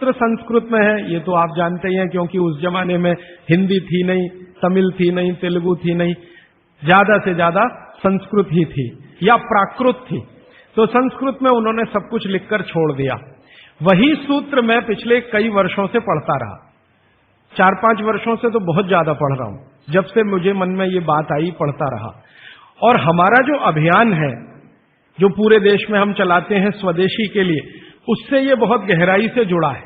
सूत्र संस्कृत में है, ये तो आप जानते ही हैं, क्योंकि उस जमाने में हिंदी थी नहीं, तमिल थी नहीं, तेलुगु थी नहीं, ज्यादा से ज्यादा संस्कृत ही थी या प्राकृत थी। तो संस्कृत में उन्होंने सब कुछ लिखकर छोड़ दिया। वही सूत्र मैं पिछले कई वर्षों से पढ़ता रहा, 4-5 वर्षों से तो बहुत ज्यादा पढ़ रहा हूं। जब से मुझे मन में ये बात आई, पढ़ता रहा। और हमारा जो अभियान है, जो पूरे देश में हम चलाते हैं स्वदेशी के लिए, उससे ये बहुत गहराई से जुड़ा है।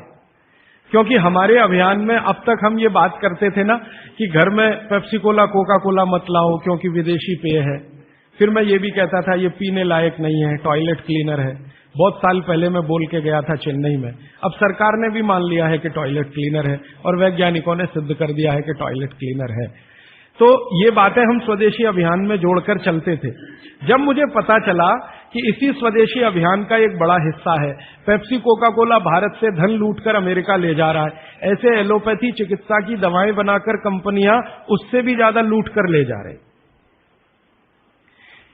क्योंकि हमारे अभियान में अब तक हम ये बात करते थे ना कि घर में पेप्सी कोला, कोका कोला मत लाओ क्योंकि विदेशी पेय है। फिर मैं ये भी कहता था ये पीने लायक नहीं है, टॉयलेट क्लीनर है। बहुत साल पहले मैं बोल के गया था चेन्नई में। अब सरकार ने भी मान लिया है कि टॉयलेट क्लीनर है और वैज्ञानिकों ने सिद्ध कर दिया है कि टॉयलेट क्लीनर है। तो ये बातें हम स्वदेशी अभियान में जोड़कर चलते थे। जब मुझे पता चला कि इसी स्वदेशी अभियान का एक बड़ा हिस्सा है, पेप्सी कोका कोला भारत से धन लूटकर अमेरिका ले जा रहा है, ऐसे एलोपैथी चिकित्सा की दवाएं बनाकर कंपनियां उससे भी ज्यादा लूट कर ले जा रहे।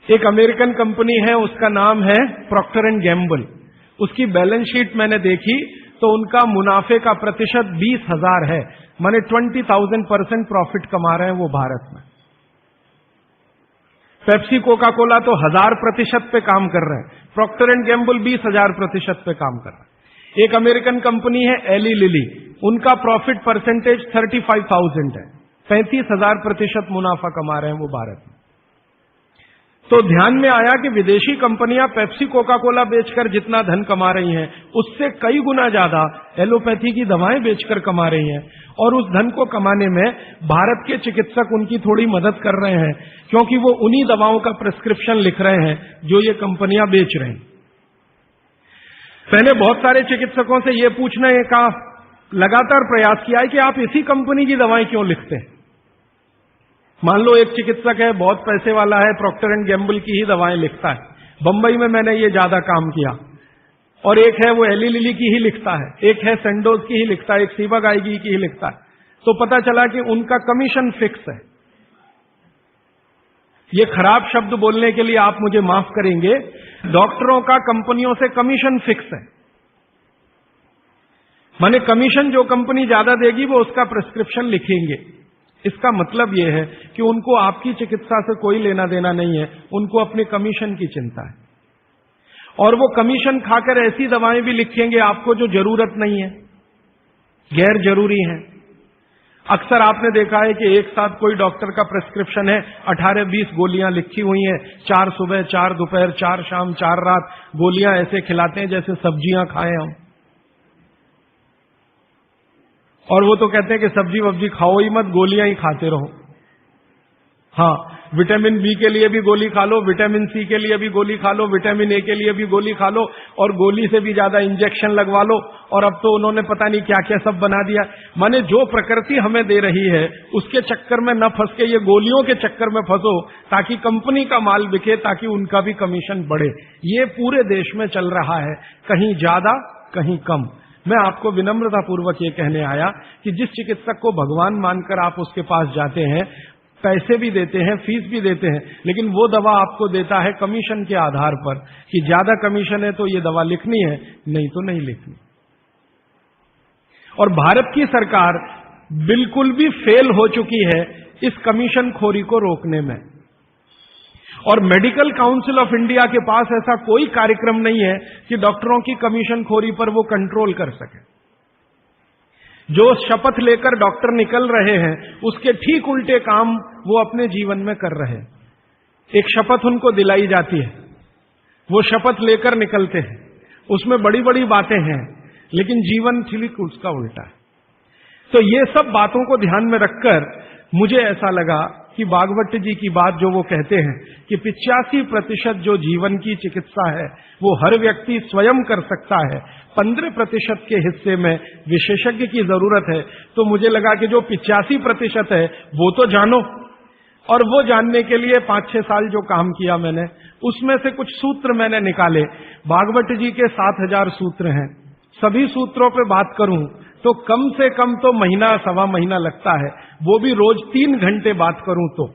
एक अमेरिकन कंपनी है, उसका नाम है प्रॉक्टर एंड गैम्बल। उसकी बैलेंस शीट मैंने देखी तो उनका मुनाफे का प्रतिशत 20,000 है, माने 20,000% प्रॉफिट कमा रहे हैं वो भारत में। पेप्सी कोका कोला तो 1000% पे काम कर रहे हैं, प्रॉक्टर एंड गैम्बल 20,000% पे काम कर रहे हैं। एक अमेरिकन कंपनी है एली लिली, उनका प्रॉफिट परसेंटेज 35,000 है, 35,000% मुनाफा कमा रहे हैं वो भारत में। तो ध्यान में आया कि विदेशी कंपनियां पेप्सी कोका कोला बेचकर जितना धन कमा रही हैं, उससे कई गुना ज्यादा एलोपैथी की दवाएं बेचकर कमा रही हैं। और उस धन को कमाने में भारत के चिकित्सक उनकी थोड़ी मदद कर रहे हैं, क्योंकि वो उन्हीं दवाओं का प्रिस्क्रिप्शन लिख रहे हैं जो ये कंपनियां बेच रही हैं। मैंने बहुत सारे चिकित्सकों से ये पूछने का लगातार प्रयास किया है कि आप इसी कंपनी की दवाएं क्यों लिखते हैं। मान लो एक चिकित्सक है, बहुत पैसे वाला है, प्रॉक्टर एंड गैम्बल की ही दवाएं लिखता है। बंबई में मैंने ये ज्यादा काम किया। और एक है वो एली लिली की ही लिखता है, एक है सेंडोज की ही लिखता है, एक सीवागाइगी की ही लिखता है। तो पता चला कि उनका कमीशन फिक्स है। ये खराब शब्द बोलने के लिए आप मुझे माफ करेंगे, डॉक्टरों का कंपनियों से कमीशन फिक्स है। माने कमीशन जो कंपनी ज्यादा देगी वो उसका प्रिस्क्रिप्शन लिखेंगे। इसका मतलब यह है कि उनको आपकी चिकित्सा से कोई लेना देना नहीं है, उनको अपने कमीशन की चिंता है। और वो कमीशन खाकर ऐसी दवाएं भी लिखेंगे आपको जो जरूरत नहीं है, गैर जरूरी है। अक्सर आपने देखा है कि एक साथ कोई डॉक्टर का प्रिस्क्रिप्शन है, 18-20 गोलियां लिखी हुई हैं, 4 सुबह 4 दोपहर 4 शाम 4 रात, गोलियां ऐसे खिलाते हैं जैसे सब्जियां खाएं हम। और वो तो कहते हैं कि सब्जी वब्जी खाओ ही मत, गोलियां ही खाते रहो। हाँ, विटामिन बी के लिए भी गोली खा लो, विटामिन सी के लिए भी गोली खा लो, विटामिन ए के लिए भी गोली खा लो, और गोली से भी ज्यादा इंजेक्शन लगवा लो। और अब तो उन्होंने पता नहीं क्या क्या सब बना दिया। माने जो प्रकृति हमें दे रही है उसके चक्कर में न फंस के ये गोलियों के चक्कर में फंसो, ताकि कंपनी का माल बिके, ताकि उनका भी कमीशन बढ़े। ये पूरे देश में चल रहा है, कहीं ज्यादा कहीं कम। मैं आपको विनम्रतापूर्वक ये कहने आया कि जिस चिकित्सक को भगवान मानकर आप उसके पास जाते हैं, पैसे भी देते हैं, फीस भी देते हैं, लेकिन वो दवा आपको देता है कमीशन के आधार पर कि ज्यादा कमीशन है तो ये दवा लिखनी है, नहीं तो नहीं लिखनी। और भारत की सरकार बिल्कुल भी फेल हो चुकी है इस कमीशन खोरी को रोकने में। और मेडिकल काउंसिल ऑफ इंडिया के पास ऐसा कोई कार्यक्रम नहीं है कि डॉक्टरों की कमीशन खोरी पर वो कंट्रोल कर सके। जो शपथ लेकर डॉक्टर निकल रहे हैं उसके ठीक उल्टे काम वो अपने जीवन में कर रहे हैं। एक शपथ उनको दिलाई जाती है, वो शपथ लेकर निकलते हैं, उसमें बड़ी बड़ी बातें हैं, लेकिन जीवन ठीक उसका उल्टा है। तो ये सब बातों को ध्यान में रखकर मुझे ऐसा लगा कि भागवत जी की बात जो वो कहते हैं कि 85% जो जीवन की चिकित्सा है वो हर व्यक्ति स्वयं कर सकता है, 15% के हिस्से में विशेषज्ञ की जरूरत है। तो मुझे लगा कि जो 85% है वो तो जानो। और वो जानने के लिए 5-6 साल जो काम किया मैंने, उसमें से कुछ सूत्र मैंने निकाले। भागवत जी के 7,000 सूत्र हैं। सभी सूत्रों पे बात करूं तो कम से कम तो महीना सवा महीना लगता है, वो भी रोज 3 घंटे बात करूं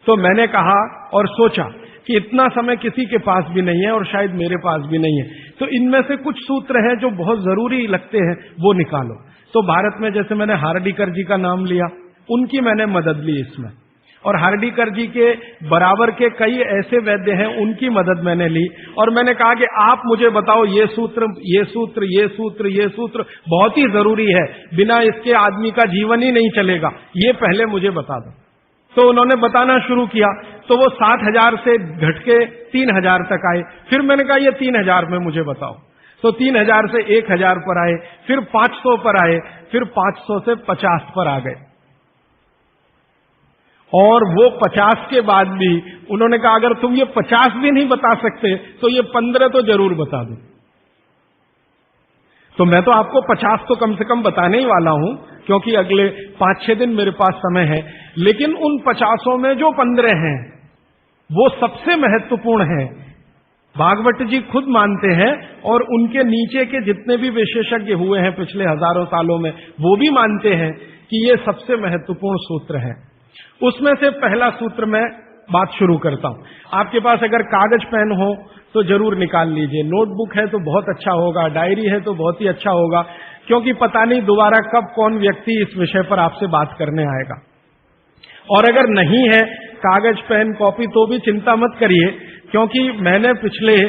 तो मैंने कहा और सोचा कि इतना समय किसी के पास भी नहीं है और शायद मेरे पास भी नहीं है, तो इनमें से कुछ सूत्र हैं जो बहुत जरूरी लगते हैं, वो निकालो। तो भारत में जैसे मैंने हार्डीकर जी का नाम लिया, उनकी मैंने मदद ली इसमें, और हार्डीकर जी के बराबर के कई ऐसे वैद्य हैं, उनकी मदद मैंने ली, और मैंने कहा कि आप मुझे बताओ ये सूत्र, ये सूत्र, ये सूत्र, ये सूत्र बहुत ही जरूरी है, बिना इसके आदमी का जीवन ही नहीं चलेगा, ये पहले मुझे बता दो। तो उन्होंने बताना शुरू किया, तो वो 7,000 से घट के 3,000 तक आए। फिर मैंने कहा ये 3,000 में मुझे बताओ, तो 3,000 से 1,000 पर आए, फिर 500 पर आए, फिर 500 से 50 पर आ गए। और वो 50 के बाद भी उन्होंने कहा अगर तुम ये 50 भी नहीं बता सकते तो ये 15 तो जरूर बता दो। तो मैं तो आपको 50 तो कम से कम बताने ही वाला हूं, क्योंकि अगले 5-6 दिन मेरे पास समय है, लेकिन उन 50 में जो 15 हैं वो सबसे महत्वपूर्ण है। भागवत जी खुद मानते हैं, और उनके नीचे के जितने भी विशेषज्ञ हुए हैं पिछले हजारों सालों में, वो भी मानते हैं कि ये सबसे महत्वपूर्ण सूत्र है। उसमें से पहला सूत्र मैं बात शुरू करता हूं। आपके पास अगर कागज पेन हो तो जरूर निकाल लीजिए, नोटबुक है तो बहुत अच्छा होगा, डायरी है तो बहुत ही अच्छा होगा, क्योंकि पता नहीं दोबारा कब कौन व्यक्ति इस विषय पर आपसे बात करने आएगा। और अगर नहीं है कागज पेन कॉपी तो भी चिंता मत करिए, क्योंकि मैंने पिछले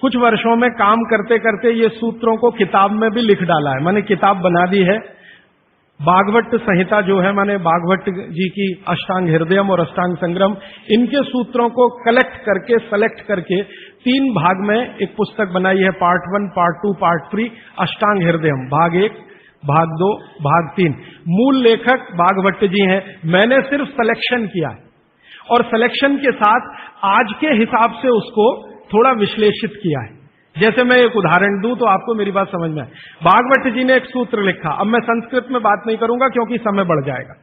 कुछ वर्षों में काम करते करते ये सूत्रों को किताब में भी लिख डाला है। मैंने किताब बना दी है, भागवत संहिता जो है, मैंने भागवत जी की अष्टांग हृदयम और अष्टांग संग्रम, इनके सूत्रों को कलेक्ट करके सेलेक्ट करके 3 भाग में एक पुस्तक बनाई है, पार्ट 1, पार्ट 2, पार्ट 3, अष्टांग हृदयम, भाग 1, भाग 2, भाग 3। मूल लेखक भागवत जी हैं, मैंने सिर्फ सिलेक्शन किया है, और सिलेक्शन के साथ आज के हिसाब से उसको थोड़ा विश्लेषित किया है। जैसे मैं एक उदाहरण दूं तो आपको मेरी बात समझ में आए। भागवत जी ने एक सूत्र लिखा, अब मैं संस्कृत में बात नहीं करूंगा क्योंकि समय बढ़ जाएगा।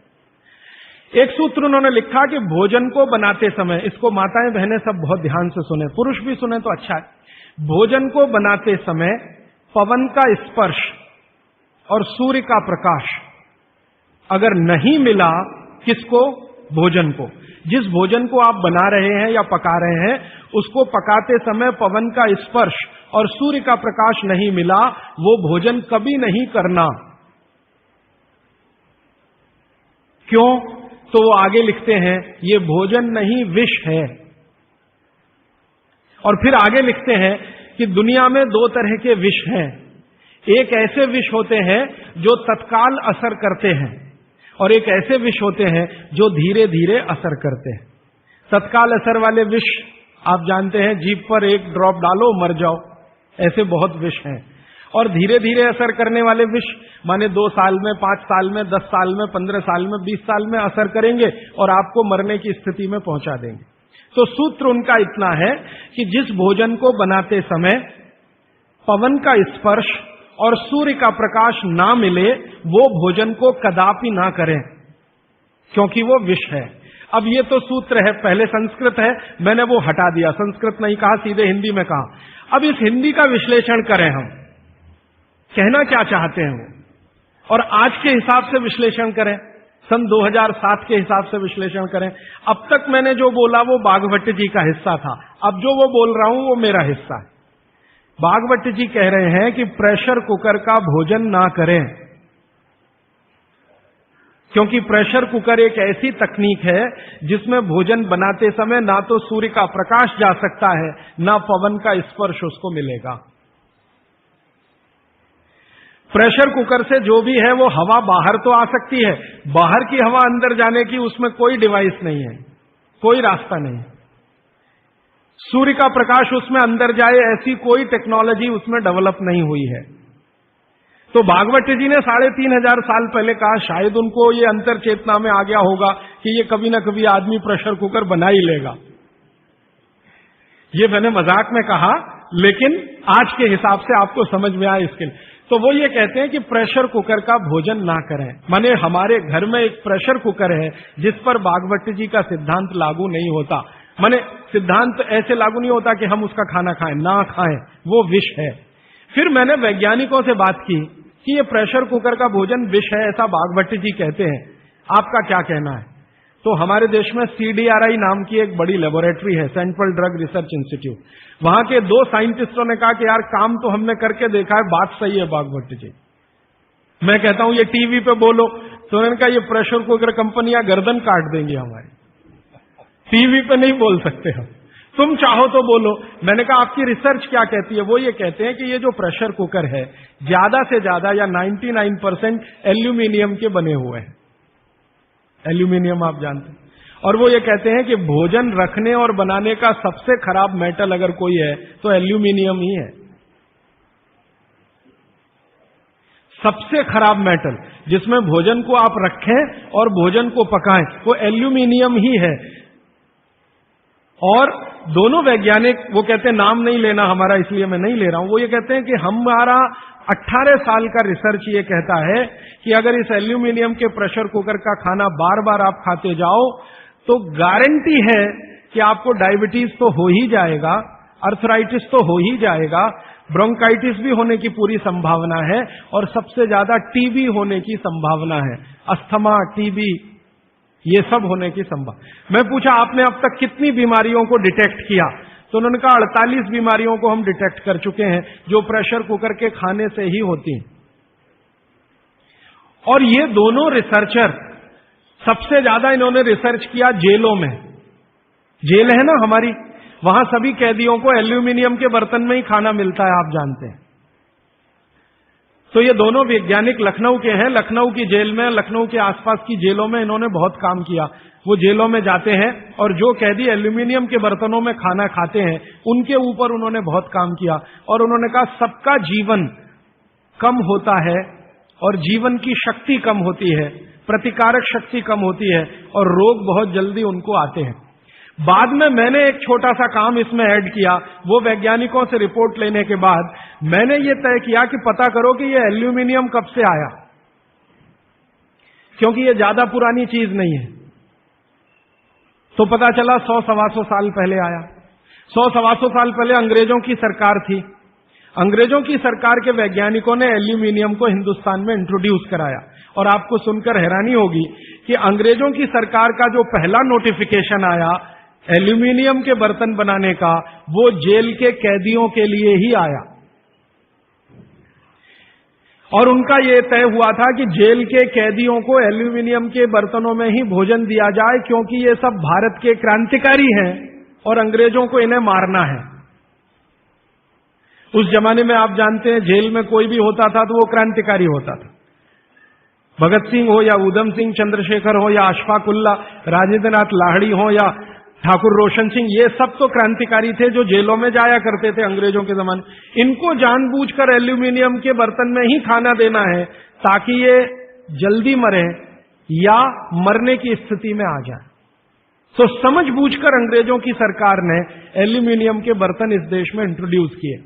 एक सूत्र उन्होंने लिखा कि भोजन को बनाते समय, इसको माताएं बहनें सब बहुत ध्यान से सुने, पुरुष भी सुने तो अच्छा है। भोजन को बनाते समय पवन का स्पर्श और सूर्य का प्रकाश अगर नहीं मिला, किसको? भोजन को। जिस भोजन को आप बना रहे हैं या पका रहे हैं, उसको पकाते समय पवन का स्पर्श और सूर्य का प्रकाश नहीं मिला, वो भोजन कभी नहीं करना। क्यों? तो वो आगे लिखते हैं, ये भोजन नहीं विष है। और फिर आगे लिखते हैं कि दुनिया में 2 तरह के विष हैं। एक ऐसे विष होते हैं जो तत्काल असर करते हैं, और एक ऐसे विष होते हैं जो धीरे धीरे असर करते हैं। तत्काल असर वाले विष आप जानते हैं, जीभ पर 1 ड्रॉप डालो मर जाओ, ऐसे बहुत विष हैं। और धीरे धीरे असर करने वाले विष माने 2 साल में, 5 साल में, 10 साल में, 15 साल में, 20 साल में असर करेंगे और आपको मरने की स्थिति में पहुंचा देंगे। तो सूत्र उनका इतना है कि जिस भोजन को बनाते समय पवन का स्पर्श और सूर्य का प्रकाश ना मिले, वो भोजन को कदापि ना करें, क्योंकि वो विष है। अब ये तो सूत्र है, पहले संस्कृत है, मैंने वो हटा दिया, संस्कृत नहीं कहा, सीधे हिंदी में कहा। अब इस हिंदी का विश्लेषण करें, हम कहना क्या चाहते हैं वो, और आज के हिसाब से विश्लेषण करें, सन 2007 के हिसाब से विश्लेषण करें। अब तक मैंने जो बोला वो भागवत जी का हिस्सा था, अब जो वो बोल रहा हूं वो मेरा हिस्सा है। भागवत जी कह रहे हैं कि प्रेशर कुकर का भोजन ना करें, क्योंकि प्रेशर कुकर एक ऐसी तकनीक है जिसमें भोजन बनाते समय ना तो सूर्य का प्रकाश जा सकता है, ना पवन का स्पर्श उसको मिलेगा। प्रेशर कुकर से जो भी है वो हवा बाहर तो आ सकती है, बाहर की हवा अंदर जाने की उसमें कोई डिवाइस नहीं है, कोई रास्ता नहीं। सूर्य का प्रकाश उसमें अंदर जाए ऐसी कोई टेक्नोलॉजी उसमें डेवलप नहीं हुई है। तो भागवत जी ने 3500 साल पहले कहा, शायद उनको ये अंतर चेतना में आ गया होगा कि ये कभी ना कभी आदमी प्रेशर कुकर बना ही लेगा। ये मैंने मजाक में कहा, लेकिन आज के हिसाब से आपको समझ में आए इसके लिए। तो वो ये कहते हैं कि प्रेशर कुकर का भोजन ना करें, माने हमारे घर में एक प्रेशर कुकर है जिस पर भागवत जी का सिद्धांत लागू नहीं होता। माने सिद्धांत ऐसे लागू नहीं होता कि हम उसका खाना खाएं, ना खाएं, वो विष है। फिर मैंने वैज्ञानिकों से बात की कि ये प्रेशर कुकर का भोजन विष है, ऐसा भागवत जी कहते हैं, आपका क्या कहना है? तो हमारे देश में CDRI नाम की एक बड़ी लेबोरेटरी है, सेंट्रल ड्रग रिसर्च इंस्टीट्यूट। वहां के 2 साइंटिस्टों ने कहा कि यार काम तो हमने करके देखा है, बात सही है भागवत जी। मैं कहता हूं ये टीवी पे बोलो, तो उन्होंने कहा ये प्रेशर कुकर कंपनियां गर्दन काट देंगी हमारी, टीवी पे नहीं बोल सकते हम, तुम चाहो तो बोलो। मैंने कहा आपकी रिसर्च क्या कहती है? वो ये कहते हैं कि ये जो प्रेशर कुकर है ज्यादा से ज्यादा या 99% एल्यूमिनियम के बने हुए हैं। एल्यूमिनियम आप जानते हैं। और वो ये कहते हैं कि भोजन रखने और बनाने का सबसे खराब मेटल अगर कोई है तो एल्यूमिनियम ही है। सबसे खराब मेटल जिसमें भोजन को आप रखें और भोजन को पकाएं वो एल्यूमिनियम ही है। और दोनों वैज्ञानिक, वो कहते हैं नाम नहीं लेना हमारा इसलिए मैं नहीं ले रहा हूं, वो ये कहते हैं कि हमारा 18 साल का रिसर्च ये कहता है कि अगर इस एल्यूमिनियम के प्रेशर कुकर का खाना बार बार आप खाते जाओ तो गारंटी है कि आपको डायबिटीज तो हो ही जाएगा, अर्थराइटिस तो हो ही जाएगा, ब्रोंकाइटिस भी होने की पूरी संभावना है और सबसे ज्यादा टीबी होने की संभावना है। अस्थमा, टीबी, ये सब होने की संभावना। मैं पूछा आपने अब तक कितनी बीमारियों को डिटेक्ट किया? तो उन्होंने कहा 48 बीमारियों को हम डिटेक्ट कर चुके हैं जो प्रेशर कुकर के खाने से ही होती हैं। और ये दोनों रिसर्चर सबसे ज्यादा इन्होंने रिसर्च किया जेलों में। जेल है ना हमारी, वहां सभी कैदियों को एल्यूमिनियम के बर्तन में ही खाना मिलता है, आप जानते हैं। तो ये दोनों वैज्ञानिक लखनऊ के हैं। लखनऊ की जेल में, लखनऊ के आसपास की जेलों में इन्होंने बहुत काम किया। वो जेलों में जाते हैं और जो कैदी एल्यूमिनियम के बर्तनों में खाना खाते हैं उनके ऊपर उन्होंने बहुत काम किया। और उन्होंने कहा सबका जीवन कम होता है और जीवन की शक्ति कम होती है, प्रतिकारक शक्ति कम होती है और रोग बहुत जल्दी उनको आते हैं। बाद में मैंने एक छोटा सा काम इसमें ऐड किया। वो वैज्ञानिकों से रिपोर्ट लेने के बाद मैंने ये तय किया कि पता करो कि ये एल्यूमिनियम कब से आया, क्योंकि ये ज्यादा पुरानी चीज नहीं है। तो पता चला 100-125 साल पहले आया। 100-125 साल पहले अंग्रेजों की सरकार थी। अंग्रेजों की सरकार के वैज्ञानिकों ने एल्यूमिनियम को हिंदुस्तान में इंट्रोड्यूस कराया। और आपको सुनकर हैरानी होगी कि अंग्रेजों की सरकार का जो पहला नोटिफिकेशन आया एल्यूमिनियम के बर्तन बनाने का, वो जेल के कैदियों के लिए ही आया। और उनका यह तय हुआ था कि जेल के कैदियों को एल्यूमिनियम के बर्तनों में ही भोजन दिया जाए, क्योंकि ये सब भारत के क्रांतिकारी हैं और अंग्रेजों को इन्हें मारना है। उस जमाने में आप जानते हैं जेल में कोई भी होता था तो वो क्रांतिकारी होता था। भगत सिंह हो या उधम सिंह, चंद्रशेखर हो या अशफाक उल्ला, राजेंद्र नाथ लाहिड़ी हो या ठाकुर रोशन सिंह, ये सब तो क्रांतिकारी थे जो जेलों में जाया करते थे अंग्रेजों के जमाने। इनको जानबूझकर एल्यूमिनियम के बर्तन में ही खाना देना है ताकि ये जल्दी मरे या मरने की स्थिति में आ जाए। तो समझबूझकर अंग्रेजों की सरकार ने एल्यूमिनियम के बर्तन इस देश में इंट्रोड्यूस किए।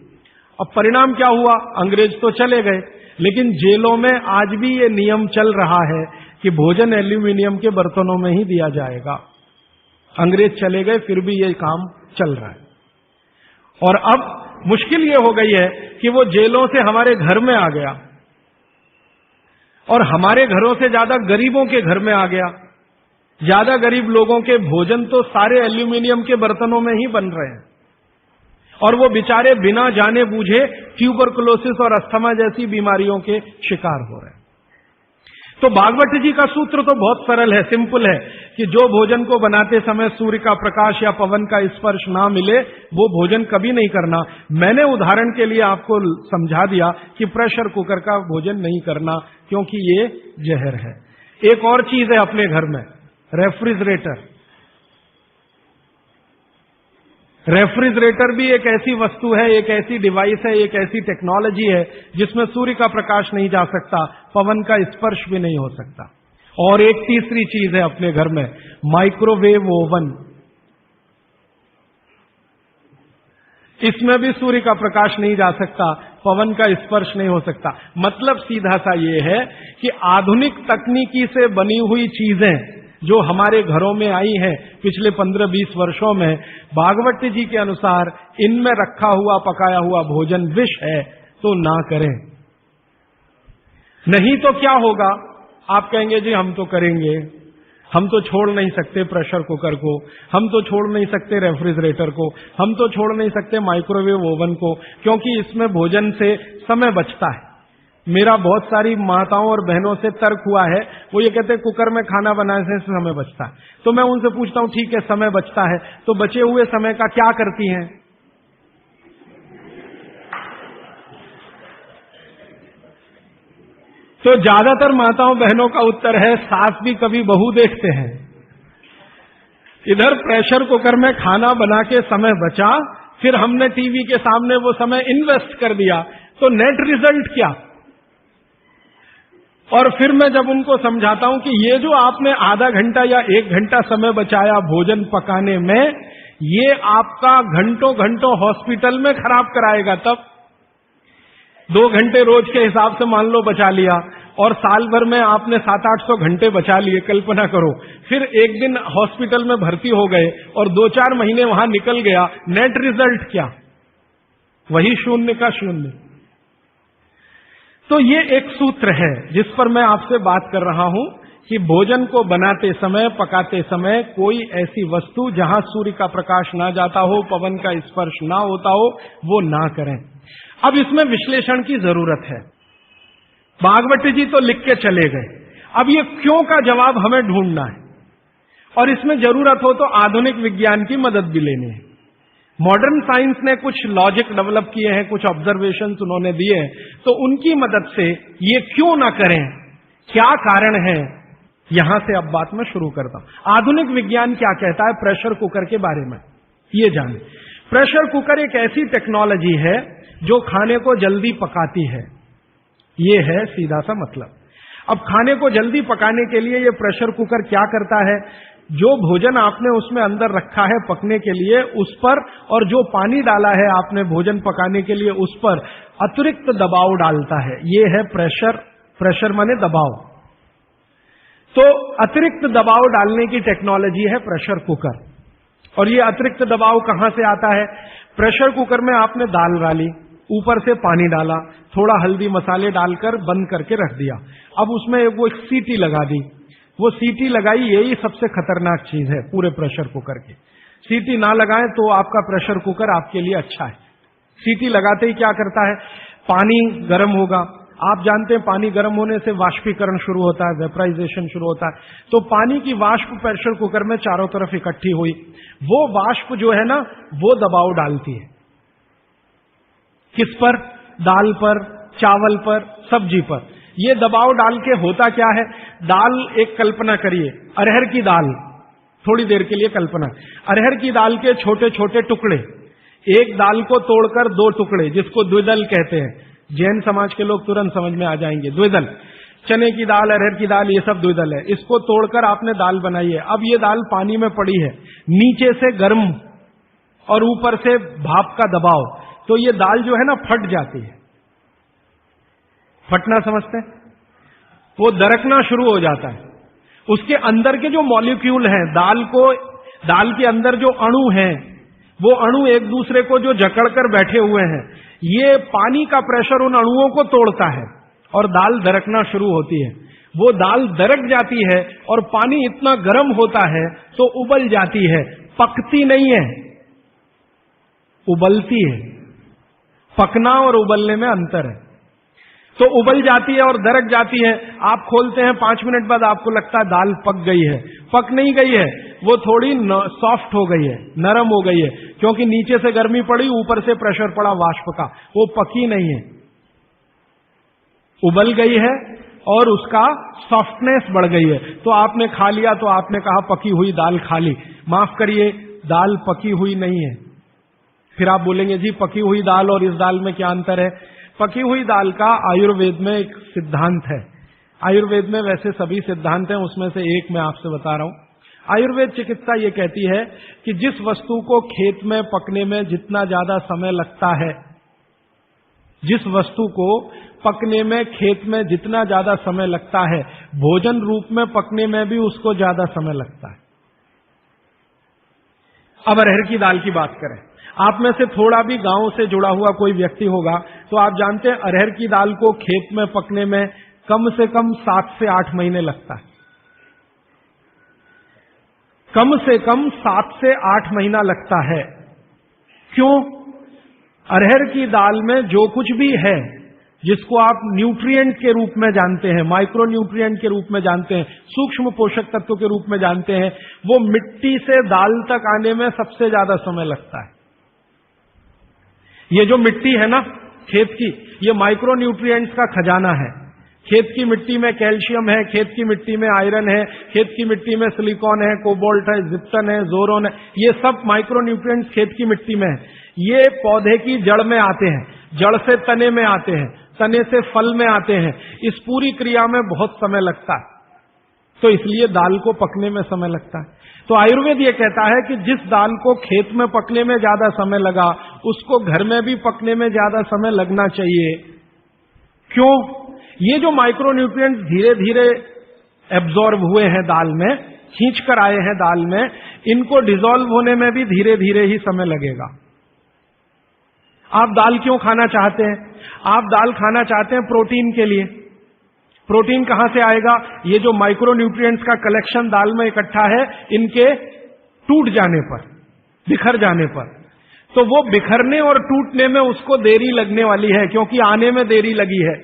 अब परिणाम क्या हुआ? अंग्रेज तो चले गए, लेकिन जेलों में आज भी ये नियम चल रहा है कि भोजन एल्यूमिनियम के बर्तनों में ही दिया जाएगा। अंग्रेज चले गए फिर भी ये काम चल रहा है। और अब मुश्किल ये हो गई है कि वो जेलों से हमारे घर में आ गया और हमारे घरों से ज्यादा गरीबों के घर में आ गया। ज्यादा गरीब लोगों के भोजन तो सारे एल्यूमिनियम के बर्तनों में ही बन रहे हैं और वो बेचारे बिना जाने बूझे ट्यूबरकुलोसिस और अस्थमा जैसी बीमारियों के शिकार हो रहे हैं। तो भागवत जी का सूत्र तो बहुत सरल है, सिंपल है कि जो भोजन को बनाते समय सूर्य का प्रकाश या पवन का स्पर्श ना मिले वो भोजन कभी नहीं करना। मैंने उदाहरण के लिए आपको समझा दिया कि प्रेशर कुकर का भोजन नहीं करना क्योंकि ये जहर है। एक और चीज है अपने घर में, रेफ्रिजरेटर। रेफ्रिजरेटर भी एक ऐसी वस्तु है, एक ऐसी डिवाइस है, एक ऐसी टेक्नोलॉजी है जिसमें सूर्य का प्रकाश नहीं जा सकता, पवन का स्पर्श भी नहीं हो सकता। और एक तीसरी चीज है अपने घर में, माइक्रोवेव ओवन। इसमें भी सूर्य का प्रकाश नहीं जा सकता, पवन का स्पर्श नहीं हो सकता। मतलब सीधा सा ये है कि आधुनिक तकनीकी से बनी हुई चीजें जो हमारे घरों में आई हैं पिछले 15-20 वर्षों में, भागवत जी के अनुसार इनमें रखा हुआ पकाया हुआ भोजन विष है, तो ना करें। नहीं तो क्या होगा? आप कहेंगे जी हम तो करेंगे, हम तो छोड़ नहीं सकते प्रेशर कुकर को, हम तो छोड़ नहीं सकते रेफ्रिजरेटर को, हम तो छोड़ नहीं सकते माइक्रोवेव ओवन को, क्योंकि इसमें भोजन से समय बचता है। मेरा बहुत सारी माताओं और बहनों से तर्क हुआ है, वो ये कहते हैं कुकर में खाना बनाने से समय बचता है। तो मैं उनसे पूछता हूं ठीक है समय बचता है, तो बचे हुए समय का क्या करती हैं? तो ज्यादातर माताओं बहनों का उत्तर है सास भी कभी बहू देखते हैं। इधर प्रेशर कुकर में खाना बना के समय बचा, फिर हमने टीवी के सामने वो समय इन्वेस्ट कर दिया, तो नेट रिजल्ट क्या? और फिर मैं जब उनको समझाता हूं कि ये जो आपने आधा घंटा या 1 घंटा समय बचाया भोजन पकाने में, ये आपका घंटों घंटों हॉस्पिटल में खराब कराएगा। तब 2 घंटे रोज के हिसाब से मान लो बचा लिया, और साल भर में आपने 700-800 घंटे बचा लिए, कल्पना करो। फिर एक दिन हॉस्पिटल में भर्ती हो गए और 2-4 महीने वहां निकल गया, नेट रिजल्ट क्या? वही 0 का 0। तो ये एक सूत्र है जिस पर मैं आपसे बात कर रहा हूं कि भोजन को बनाते समय, पकाते समय कोई ऐसी वस्तु जहां सूर्य का प्रकाश ना जाता हो, पवन का स्पर्श ना होता हो, वो ना करें। अब इसमें विश्लेषण की जरूरत है। भागवती जी तो लिख के चले गए, अब ये क्यों का जवाब हमें ढूंढना है, और इसमें जरूरत हो तो आधुनिक विज्ञान की मदद भी लेनी है। मॉडर्न साइंस ने कुछ लॉजिक डेवलप किए हैं, कुछ ऑब्जर्वेशंस उन्होंने दिए हैं, तो उनकी मदद से ये क्यों ना करें, क्या कारण है, यहां से अब बात मैं शुरू करता हूं। आधुनिक विज्ञान क्या कहता है प्रेशर कुकर के बारे में, ये जाने। प्रेशर कुकर एक ऐसी टेक्नोलॉजी है जो खाने को जल्दी पकाती है, ये है सीधा सा मतलब। अब खाने को जल्दी पकाने के लिए ये प्रेशर कुकर क्या करता है, जो भोजन आपने उसमें अंदर रखा है पकने के लिए उस पर, और जो पानी डाला है आपने भोजन पकाने के लिए उस पर अतिरिक्त दबाव डालता है। ये है प्रेशर, प्रेशर माने दबाव। तो अतिरिक्त दबाव डालने की टेक्नोलॉजी है प्रेशर कुकर। और ये अतिरिक्त दबाव कहां से आता है? प्रेशर कुकर में आपने दाल डाली, ऊपर से पानी डाला, थोड़ा हल्दी मसाले डालकर बंद करके रख दिया। अब उसमें वो एक सीटी लगा दी, वो सीटी लगाई, यही सबसे खतरनाक चीज है पूरे प्रेशर कुकर की। सीटी ना लगाएं तो आपका प्रेशर कुकर आपके लिए अच्छा है। सीटी लगाते ही क्या करता है, पानी गर्म होगा। आप जानते हैं पानी गर्म होने से वाष्पीकरण शुरू होता है, वेपराइजेशन शुरू होता है। तो पानी की वाष्प प्रेशर कुकर में चारों तरफ इकट्ठी हुई, वो वाष्प जो है ना वो दबाव डालती है। किस पर? दाल पर, चावल पर, सब्जी पर। ये दबाव डाल के होता क्या है, दाल एक कल्पना करिए, अरहर की दाल, थोड़ी देर के लिए कल्पना, अरहर की दाल के छोटे छोटे टुकड़े, एक दाल को तोड़कर 2 टुकड़े, जिसको द्विदल कहते हैं, जैन समाज के लोग तुरंत समझ में आ जाएंगे। द्विदल, चने की दाल, अरहर की दाल, ये सब द्विदल है। इसको तोड़कर आपने दाल बनाई है। अब ये दाल पानी में पड़ी है, नीचे से गर्म और ऊपर से भाप का दबाव, तो ये दाल जो है ना फट जाती है। फटना समझते हैं? वो दरकना शुरू हो जाता है। उसके अंदर के जो मॉलिक्यूल हैं, दाल के अंदर जो अणु हैं, वो अणु एक दूसरे को जो जकड़कर बैठे हुए हैं, ये पानी का प्रेशर उन अणुओं को तोड़ता है और दाल दरकना शुरू होती है। वो दाल दरक जाती है और पानी इतना गर्म होता है तो उबल जाती है, पकती नहीं है, उबलती है। पकना और उबलने में अंतर है। तो उबल जाती है और दरक जाती है। आप खोलते हैं 5 मिनट बाद आपको लगता है दाल पक गई है, पक नहीं गई है, वो थोड़ी सॉफ्ट हो गई है, नरम हो गई है, क्योंकि नीचे से गर्मी पड़ी, ऊपर से प्रेशर पड़ा वाष्प का, वो पकी नहीं है, उबल गई है और उसका सॉफ्टनेस बढ़ गई है। तो आपने खा लिया तो आपने कहा पकी हुई दाल खा ली। माफ करिए, दाल पकी हुई नहीं है। फिर आप बोलेंगे जी पकी हुई दाल और इस दाल में क्या अंतर है? पकी हुई दाल का आयुर्वेद में एक सिद्धांत है। आयुर्वेद में वैसे सभी सिद्धांत हैं, उसमें से एक मैं आपसे बता रहा हूं। आयुर्वेद चिकित्सा ये कहती है कि जिस वस्तु को खेत में पकने में जितना ज्यादा समय लगता है, जिस वस्तु को पकने में खेत में जितना ज्यादा समय लगता है, भोजन रूप में पकने में भी उसको ज्यादा समय लगता है। अब अरहर की दाल की बात करें, आप में से थोड़ा भी गांव से जुड़ा हुआ कोई व्यक्ति होगा तो आप जानते हैं अरहर की दाल को खेत में पकने में कम से कम 7 से 8 महीने लगता है। कम से कम 7 से 8 महीना लगता है। क्यों? अरहर की दाल में जो कुछ भी है, जिसको आप न्यूट्रिएंट के रूप में जानते हैं, माइक्रो न्यूट्रिएंट के रूप में जानते हैं, सूक्ष्म पोषक तत्व के रूप में जानते हैं, वो मिट्टी से दाल तक आने में सबसे ज्यादा समय लगता है। ये जो मिट्टी है ना खेत की, ये माइक्रो न्यूट्रिएंट्स का खजाना है। खेत की मिट्टी में कैल्शियम है, खेत की मिट्टी में आयरन है, खेत की मिट्टी में सिलिकॉन है, कोबाल्ट है, जिप्टन है, जोरोन है, ये सब माइक्रो न्यूट्रिएंट्स खेत की मिट्टी में है। ये पौधे की जड़ में आते हैं, जड़ से तने में आते हैं, तने से फल में आते हैं। इस पूरी क्रिया में बहुत समय लगता है, तो इसलिए दाल को पकने में समय लगता है। तो आयुर्वेद ये कहता है कि जिस दाल को खेत में पकने में ज्यादा समय लगा, उसको घर में भी पकने में ज्यादा समय लगना चाहिए। क्यों? ये जो माइक्रो न्यूट्रिएंट्स धीरे धीरे एब्जॉर्ब हुए हैं दाल में, खींच कर आए हैं दाल में, इनको डिसॉल्व होने में भी धीरे धीरे ही समय लगेगा। आप दाल क्यों खाना चाहते हैं? आप दाल खाना चाहते हैं प्रोटीन के लिए। प्रोटीन कहां से आएगा? ये जो माइक्रो न्यूट्रिएंट्स का कलेक्शन दाल में इकट्ठा है, इनके टूट जाने पर, बिखर जाने पर, तो वो बिखरने और टूटने में उसको देरी लगने वाली है, क्योंकि आने में देरी लगी है।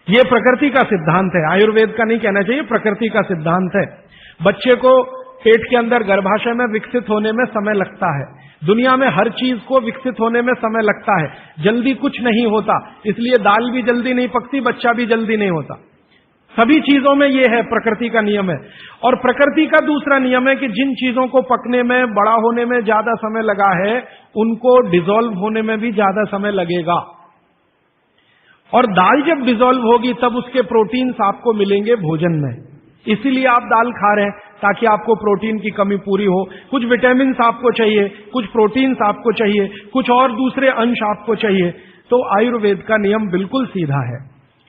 ये प्रकृति का सिद्धांत है, आयुर्वेद का नहीं कहना चाहिए, प्रकृति का सिद्धांत है। बच्चे को पेट के अंदर गर्भाशय में विकसित होने में समय लगता है। दुनिया में हर चीज को विकसित होने में समय लगता है, जल्दी कुछ नहीं होता। इसलिए दाल भी जल्दी नहीं पकती, बच्चा भी जल्दी नहीं होता। सभी चीजों में यह है, प्रकृति का नियम है। और प्रकृति का दूसरा नियम है कि जिन चीजों को पकने में, बड़ा होने में ज्यादा समय लगा है, उनको डिसॉल्व होने में भी ज्यादा समय लगेगा। और दाल जब डिसॉल्व होगी तब उसके प्रोटीन्स आपको मिलेंगे भोजन में। इसीलिए आप दाल खा रहे हैं, ताकि आपको प्रोटीन की कमी पूरी हो। कुछ विटामिन आपको चाहिए, कुछ प्रोटीन्स आपको चाहिए, कुछ और दूसरे अंश आपको चाहिए। तो आयुर्वेद का नियम बिल्कुल सीधा है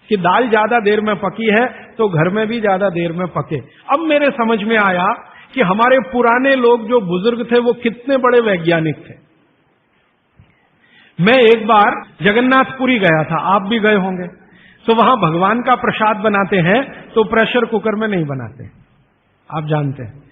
कि दाल ज्यादा देर में पकी है तो घर में भी ज्यादा देर में पके। अब मेरे समझ में आया कि हमारे पुराने लोग जो बुजुर्ग थे वो कितने बड़े वैज्ञानिक थे। मैं एक बार जगन्नाथपुरी गया था, आप भी गए होंगे। तो वहां भगवान का प्रसाद बनाते हैं तो प्रेशर कुकर में नहीं बनाते, आप जानते हैं।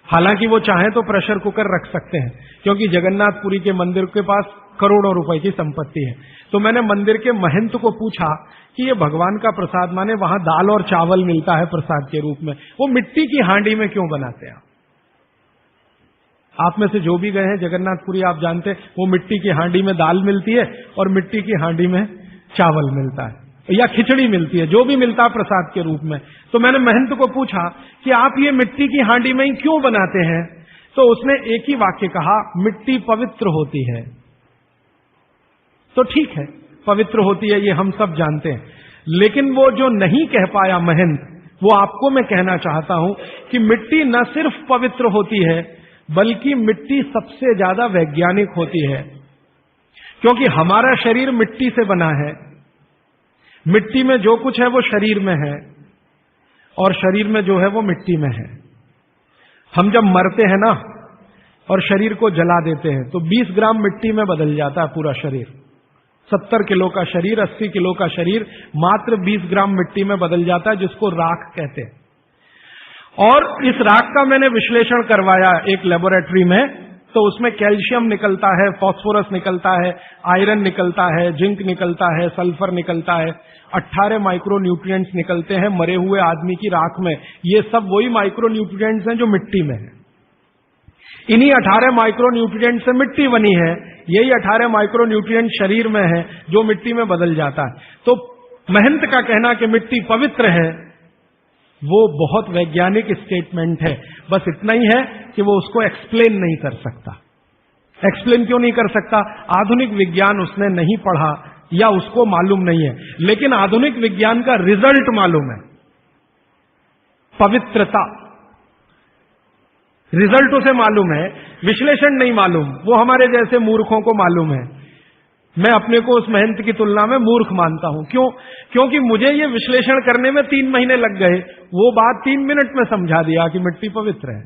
हालांकि वो चाहे तो प्रेशर कुकर रख सकते हैं, क्योंकि जगन्नाथपुरी के मंदिर के पास करोड़ों रुपए की संपत्ति है। तो मैंने मंदिर के महंत को पूछा कि ये भगवान का प्रसाद, माने वहां दाल और चावल मिलता है प्रसाद के रूप में, वो मिट्टी की हांडी में क्यों बनाते हैं? आप में से जो भी गए हैं जगन्नाथपुरी, आप जानते हैं वो मिट्टी की हांडी में दाल मिलती है और मिट्टी की हांडी में चावल मिलता है, या खिचड़ी मिलती है, जो भी मिलता है प्रसाद के रूप में। तो मैंने महंत को पूछा कि आप ये मिट्टी की हांडी में ही क्यों बनाते हैं? तो उसने एक ही वाक्य कहा, मिट्टी पवित्र होती है। तो ठीक है, पवित्र होती है, ये हम सब जानते हैं। लेकिन वो जो नहीं कह पाया महंत, वो आपको मैं कहना चाहता हूं कि मिट्टी न सिर्फ पवित्र होती है, बल्कि मिट्टी सबसे ज्यादा वैज्ञानिक होती है। क्योंकि हमारा शरीर मिट्टी से बना है, मिट्टी में जो कुछ है वो शरीर में है, और शरीर में जो है वो मिट्टी में है। हम जब मरते हैं ना और शरीर को जला देते हैं तो 20 ग्राम मिट्टी में बदल जाता है पूरा शरीर। 70 किलो का शरीर, 80 किलो का शरीर मात्र 20 ग्राम मिट्टी में बदल जाता है, जिसको राख कहते हैं। और इस राख का मैंने विश्लेषण करवाया एक लेबोरेटरी में, तो उसमें कैल्शियम निकलता है, फास्फोरस निकलता है, आयरन निकलता है, जिंक निकलता है, सल्फर निकलता है, 18 माइक्रो न्यूट्रिएंट्स निकलते हैं मरे हुए आदमी की राख में। ये सब वही माइक्रो न्यूट्रिएंट्स हैं जो मिट्टी में है। इन्हीं 18 माइक्रो न्यूट्रिएंट से मिट्टी बनी है, यही 18 माइक्रो न्यूट्रिएंट शरीर में है जो मिट्टी में बदल जाता है। तो महंत का कहना कि मिट्टी पवित्र है, वो बहुत वैज्ञानिक स्टेटमेंट है। बस इतना ही है कि वो उसको एक्सप्लेन नहीं कर सकता। एक्सप्लेन क्यों नहीं कर सकता? आधुनिक विज्ञान उसने नहीं पढ़ा या उसको मालूम नहीं है। लेकिन आधुनिक विज्ञान का रिजल्ट मालूम है, पवित्रता। रिजल्ट उसे मालूम है, विश्लेषण नहीं मालूम। वो हमारे जैसे मूर्खों को मालूम है। मैं अपने को उस महंत की तुलना में मूर्ख मानता हूं। क्यों? क्योंकि मुझे ये विश्लेषण करने में 3 महीने लग गए, वो बात 3 मिनट में समझा दिया कि मिट्टी पवित्र है।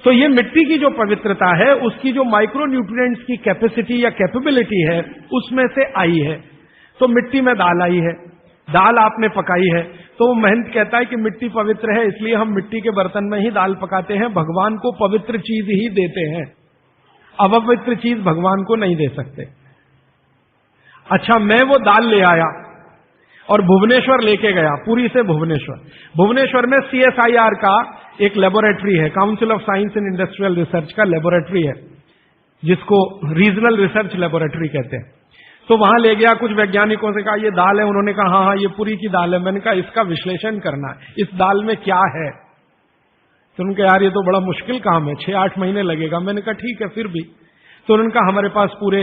तो ये मिट्टी की जो पवित्रता है, उसकी जो माइक्रो न्यूट्रिएंट्स की कैपेसिटी या कैपेबिलिटी है, उसमें से आई है। तो मिट्टी में दाल आई है, दाल आपने पकाई है, तो महंत कहता है कि मिट्टी पवित्र है, इसलिए हम मिट्टी के बर्तन में ही दाल पकाते हैं, भगवान को पवित्र चीज ही देते हैं, अपवित्र चीज भगवान को नहीं दे सकते। अच्छा, मैं वो दाल ले आया और भुवनेश्वर लेके गया, पुरी से भुवनेश्वर। भुवनेश्वर में CSIR का एक लेबोरेटरी है, council of science and industrial research का लेबोरेटरी है, जिसको रीजनल रिसर्च लेबोरेटरी कहते हैं। तो वहां ले गया, कुछ वैज्ञानिकों से कहा ये दाल है, उन्होंने कहा हाँ हाँ ये पुरी की दाल है। मैंने कहा इसका विश्लेषण करना है, इस दाल में क्या है। तो उन्होंने कहा यार ये तो बड़ा मुश्किल काम है, 6-8 महीने लगेगा। मैंने कहा ठीक है फिर भी। तो उन्होंने कहा हमारे पास पूरे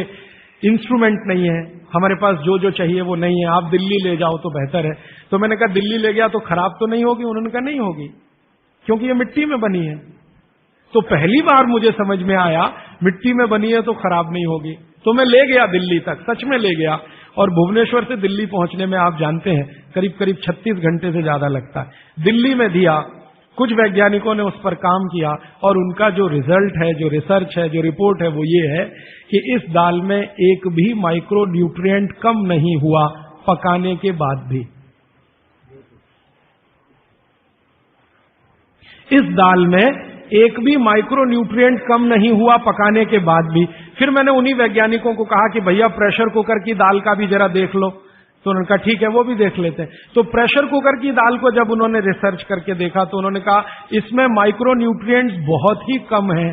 इंस्ट्रूमेंट नहीं है, हमारे पास जो जो चाहिए वो नहीं है, आप दिल्ली ले जाओ तो बेहतर है। तो मैंने कहा दिल्ली ले गया तो खराब तो नहीं होगी? उन्होंने कहा नहीं होगी, क्योंकि ये मिट्टी में बनी है। तो पहली बार मुझे समझ में आया मिट्टी में बनी है तो खराब नहीं होगी। तो मैं ले गया दिल्ली तक, सच में ले गया। और भुवनेश्वर से दिल्ली पहुंचने में आप जानते हैं करीब करीब 36 घंटे से ज्यादा लगता है। दिल्ली में दिया, कुछ वैज्ञानिकों ने उस पर काम किया और उनका जो रिजल्ट है, जो रिसर्च है, जो रिपोर्ट है, वो ये है कि इस दाल में एक भी माइक्रो न्यूट्रिएंट कम नहीं हुआ पकाने के बाद भी। इस दाल में एक भी माइक्रो न्यूट्रिएंट कम नहीं हुआ पकाने के बाद भी। फिर मैंने उन्हीं वैज्ञानिकों को कहा कि भैया प्रेशर कुकर की दाल का भी जरा देख लो। तो उन्होंने कहा ठीक है वो भी देख लेते हैं। तो प्रेशर कुकर की दाल को जब उन्होंने रिसर्च करके देखा तो उन्होंने कहा इसमें माइक्रो न्यूट्रिएंट्स बहुत ही कम है।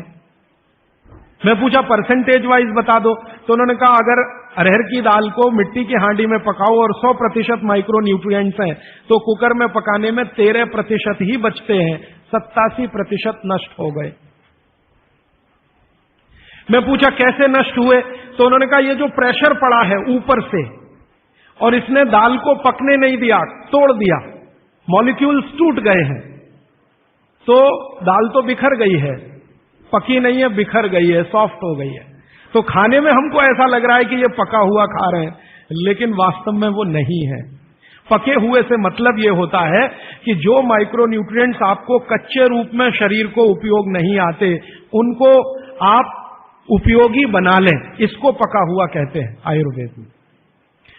मैं पूछा परसेंटेज वाइज बता दो। तो उन्होंने कहा अगर अरहर की दाल को मिट्टी की हांडी में पकाओ और 100% माइक्रो न्यूट्रिएंट्स हैं तो कुकर में पकाने में 13% ही बचते हैं, 87% नष्ट हो गए। मैं पूछा कैसे नष्ट हुए? तो उन्होंने कहा ये जो प्रेशर पड़ा है ऊपर से और इसने दाल को पकने नहीं दिया, तोड़ दिया, मॉलिक्यूल्स टूट गए हैं, तो दाल तो बिखर गई है, पकी नहीं है, बिखर गई है, सॉफ्ट हो गई है। तो खाने में हमको ऐसा लग रहा है कि ये पका हुआ खा रहे हैं, लेकिन वास्तव में वो नहीं है। पके हुए से मतलब ये होता है कि जो माइक्रो न्यूट्रिएंट्स आपको कच्चे रूप में शरीर को उपयोग नहीं आते, उनको आप उपयोगी बना लें, इसको पका हुआ कहते हैं आयुर्वेद में।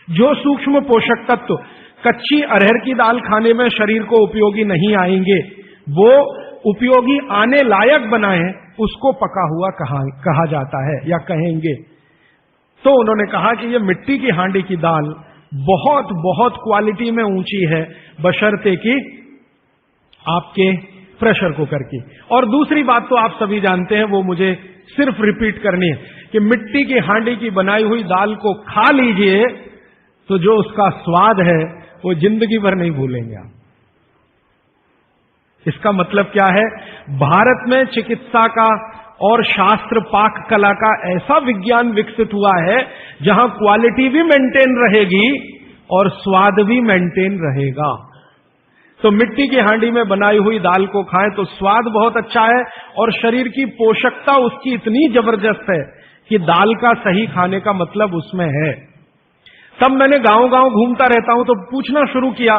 जो सूक्ष्म पोषक तत्व कच्ची अरहर की दाल खाने में शरीर को उपयोगी नहीं आएंगे, वो उपयोगी आने लायक बनाए, उसको पका हुआ कहा जाता है या कहेंगे। तो उन्होंने कहा कि ये मिट्टी की हांडी की दाल बहुत बहुत क्वालिटी में ऊंची है, बशर्ते कि आपके प्रेशर कुकर की। और दूसरी बात तो आप सभी जानते हैं, वो मुझे सिर्फ रिपीट करनी है कि मिट्टी की हांडी की बनाई हुई दाल को खा लीजिए तो जो उसका स्वाद है वो जिंदगी भर नहीं भूलेंगे आप। इसका मतलब क्या है? भारत में चिकित्सा का और शास्त्र पाक कला का ऐसा विज्ञान विकसित हुआ है जहां क्वालिटी भी मेंटेन रहेगी और स्वाद भी मेंटेन रहेगा। तो मिट्टी की हांडी में बनाई हुई दाल को खाएं तो स्वाद बहुत अच्छा है और शरीर की पोषकता उसकी इतनी जबरदस्त है कि दाल का सही खाने का मतलब उसमें है। तब मैंने गांव गांव घूमता रहता हूं तो पूछना शुरू किया,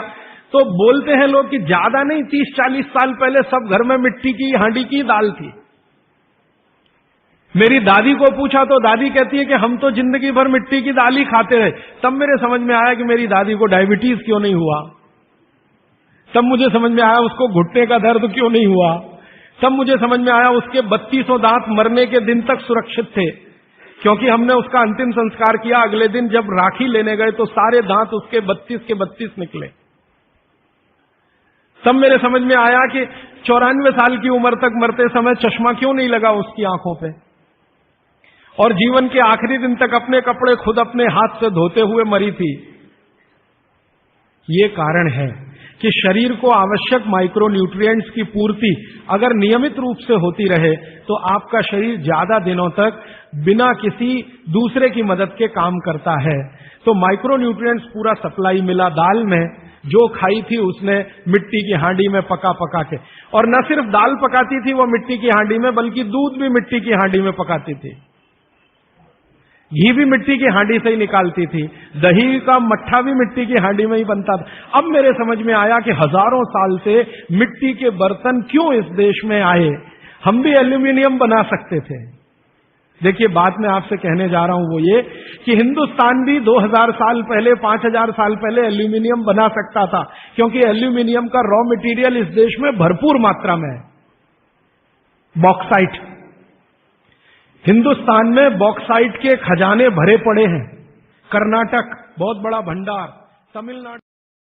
तो बोलते हैं लोग कि ज्यादा नहीं 30-40 साल पहले सब घर में मिट्टी की हांडी की दाल थी। मेरी दादी को पूछा तो दादी कहती है कि हम तो जिंदगी भर मिट्टी की दाल ही खाते रहे। तब मेरे समझ में आया कि मेरी दादी को डायबिटीज क्यों नहीं हुआ। तब मुझे समझ में आया उसको घुटने का दर्द क्यों नहीं हुआ। तब मुझे समझ में आया उसके 3200 दांत मरने के दिन तक सुरक्षित थे, क्योंकि हमने उसका अंतिम संस्कार किया। अगले दिन जब राखी लेने गए तो सारे दांत उसके 32 के 32 निकले। तब मेरे समझ में आया कि 94 साल की उम्र तक मरते समय चश्मा क्यों नहीं लगा उसकी आंखों पे, और जीवन के आखिरी दिन तक अपने कपड़े खुद अपने हाथ से धोते हुए मरी थी। ये कारण है कि शरीर को आवश्यक माइक्रो न्यूट्रिएंट्स की पूर्ति अगर नियमित रूप से होती रहे तो आपका शरीर ज्यादा दिनों तक बिना किसी दूसरे की मदद के काम करता है। तो माइक्रो न्यूट्रिएंट्स पूरा सप्लाई मिला दाल में, जो खाई थी उसने मिट्टी की हांडी में पका पका के। और न सिर्फ दाल पकाती थी वो मिट्टी की हांडी में, बल्कि दूध भी मिट्टी की हांडी में पकाती थी, घी भी मिट्टी की हांडी से ही निकालती थी, दही का मट्ठा भी मिट्टी की हांडी में ही बनता था। अब मेरे समझ में आया कि हजारों साल से मिट्टी के बर्तन क्यों इस देश में आए। हम भी एल्यूमिनियम बना सकते थे, देखिए, बात मैं आपसे कहने जा रहा हूं वो ये कि हिंदुस्तान भी 2000 साल पहले, 5000 साल पहले एल्यूमिनियम बना सकता था, क्योंकि एल्यूमिनियम का रॉ मटेरियल इस देश में भरपूर मात्रा में है। बॉक्साइट, हिंदुस्तान में बॉक्साइट के खजाने भरे पड़े हैं। कर्नाटक बहुत बड़ा भंडार, तमिलनाडु